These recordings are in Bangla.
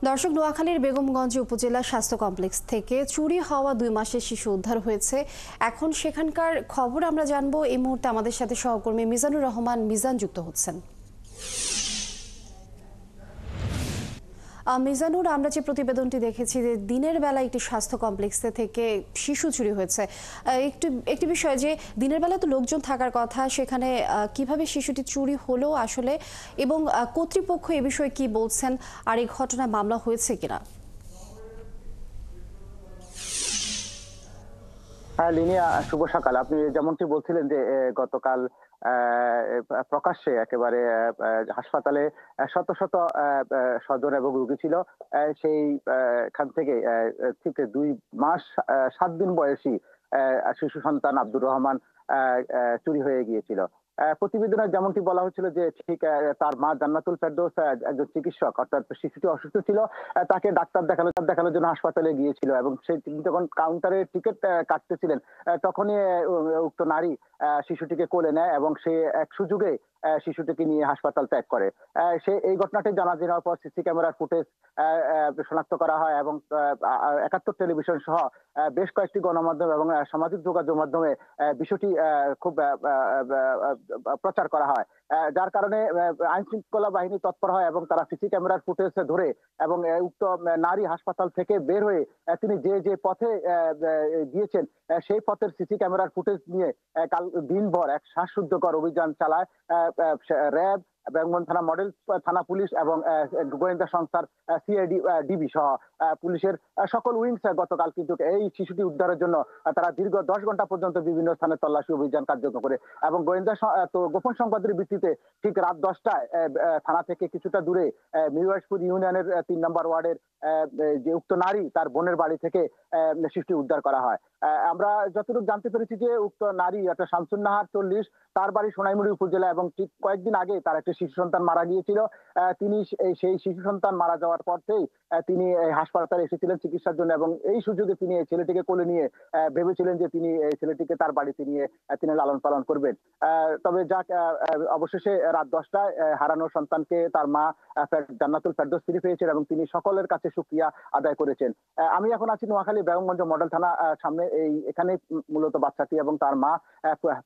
দর্শক, নোয়াখালীর বেগমগঞ্জ উপজেলা স্বাস্থ্য কমপ্লেক্স থেকে চুরি হওয়া 2 মাসের শিশু উদ্ধার হয়েছে। এখন সেখানকার খবর আমরা জানবো। এই মুহূর্তে আমাদের সাথে সহকর্মী মিজানুর রহমান মিজান যুক্ত হচ্ছেন। মিজানুর, আমরা যে প্রতিবেদনটি দেখেছি যে দিনের বেলা একটি স্বাস্থ্য কমপ্লেক্সে থেকে শিশু চুরি হয়েছে, একটি বিষয় যে দিনের বেলা তো লোকজন থাকার কথা, সেখানে কিভাবে শিশুটি চুরি হলো আসলে, এবং কর্তৃপক্ষ এ বিষয়ে কি বলছেন, আর এই ঘটনায় মামলা হয়েছে কিনা? হ্যাঁ লিনিয়া, শুভ সকাল। আপনি যেমনটি বলছিলেন যে গতকাল প্রকাশ্যে একেবারে হাসপাতালে শত শত স্বজন এবং রোগী ছিল। সেই খান থেকে ঠিক 2 মাস 7 দিন বয়সী শিশু সন্তান আব্দুর রহমান চুরি হয়ে গিয়েছিল। প্রতিবেদনে যেমনটি বলা হচ্ছিল যে ঠিক তার মা জান্নাতুল ফেরদৌস একজন চিকিৎসক, অর্থাৎ শিশুটি অসুস্থ ছিল, তাকে ডাক্তার দেখানোর জন্য হাসপাতালে গিয়েছিল এবং সে যখন কাউন্টারে টিকিট কাটতেছিলেন তখনই উক্ত নারী শিশুটিকে কোলে নেয় এবং সে এক সুযোগে শিশুটিকে নিয়ে হাসপাতাল ত্যাগ করে। সে এই ঘটনাটি জানা যাওয়ার পর সিসি ক্যামেরার ফুটেজ শনাক্ত করা হয় এবং 71 টেলিভিশন সহ বেশ কয়েকটি গণমাধ্যম এবং সামাজিক যোগাযোগ মাধ্যমে বিষয়টি খুব প্রচার করা হয়, যার কারণে আইন শৃঙ্খলা বাহিনী তৎপর হয় এবং তারা সিসি ক্যামেরার ফুটেজ ধরে এবং উক্ত নারী হাসপাতাল থেকে বের হয়ে তিনি যে পথে গিয়েছেন সেই পথের সিসি ক্যামেরার ফুটেজ নিয়ে কাল দিনভর এক শ্বাসরুদ্ধকর অভিযান চালায় র্যাব, বেগমগঞ্জ থানা মডেল থানা পুলিশ এবং গোয়েন্দা সংস্থার সিআইডি ডিবি সহ পুলিশের সকল উইংস গতকাল কিন্তু এই শিশুটি উদ্ধারের জন্য তারা দীর্ঘ 10 ঘন্টা পর্যন্ত বিভিন্ন স্থানে তল্লাশি অভিযান কার্যক্রম করে এবং গোয়েন্দা গোপন সংবাদের ভিত্তিতে ঠিক রাত 10টায় থানা থেকে কিছুটা দূরে মিরওয়াইজপুর ইউনিয়নের 3 নম্বর ওয়ার্ডের যে উক্ত নারী তার বোনের বাড়ি থেকে শিশুটি উদ্ধার করা হয়। আমরা যতটুকু জানতে পেরেছি যে উক্ত নারী অর্থাৎ শামসুন নাহার 40, তার বাড়ি সোনাইমুড়ি উপজেলা এবং ঠিক কয়েকদিন আগে তার একটা শিশু সন্তান মারা গিয়েছিল। তিনি সেই শিশু সন্তান মারা যাওয়ার পর থেকেই তিনি হাসপাতালে এসেছিলেন চিকিৎসার জন্য এবং এই সুযোগে তিনি এই ছেলেটিকে কোলে নিয়ে ভেবেছিলেন যে তিনি এই ছেলেটিকে তার বাড়িতে নিয়ে তিনি লালন পালন করবেন। তবে যাক, অবশেষে রাত 10টায় হারানো সন্তানকে তার মা জান্নাতুল ফেরদৌস ফিরে পেয়েছেন এবং তিনি সকলের কাছে শুকরিয়া আদায় করেছেন। আমি এখন আছি নোয়াখালী বেগমগঞ্জ মডেল থানা সামনে। এখানে মূলত বাচ্চাটি এবং তার মা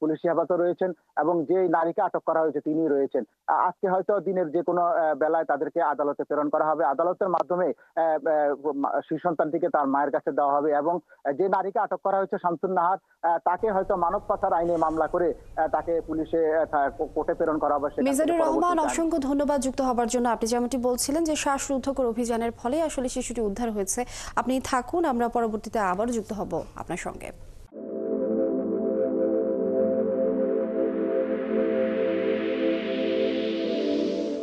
পুলিশি হেফাজতে রয়েছেন এবং যে নারীকে আটক করা হয়েছে তিনি রয়েছেন। আজকে হয়তো দিনের যে কোনো বেলায় তাদেরকে আদালতে প্রেরণ করা হবে। আদালতের মাধ্যমে শিশু সন্তানটিকে তার মায়ের কাছে দেওয়া হবে এবং যে নারীকে আটক করা হয়েছে শামসুন নাহার, তাকে হয়তো মানব পাচার আইনে মামলা করে তাকে পুলিশে কোর্টে প্রেরণ করা হবে। মিজানুর রহমান, অসংখ্য ধন্যবাদ যুক্ত হবার জন্য। আপনি যেমনটি বলছিলেন যে শ্বাসরুদ্ধকর অভিযানের ফলে আসলে শিশুটি উদ্ধার হয়েছে। আপনি থাকুন, আমরা পরবর্তীতে আবার যুক্ত হব আপনার সঙ্গে।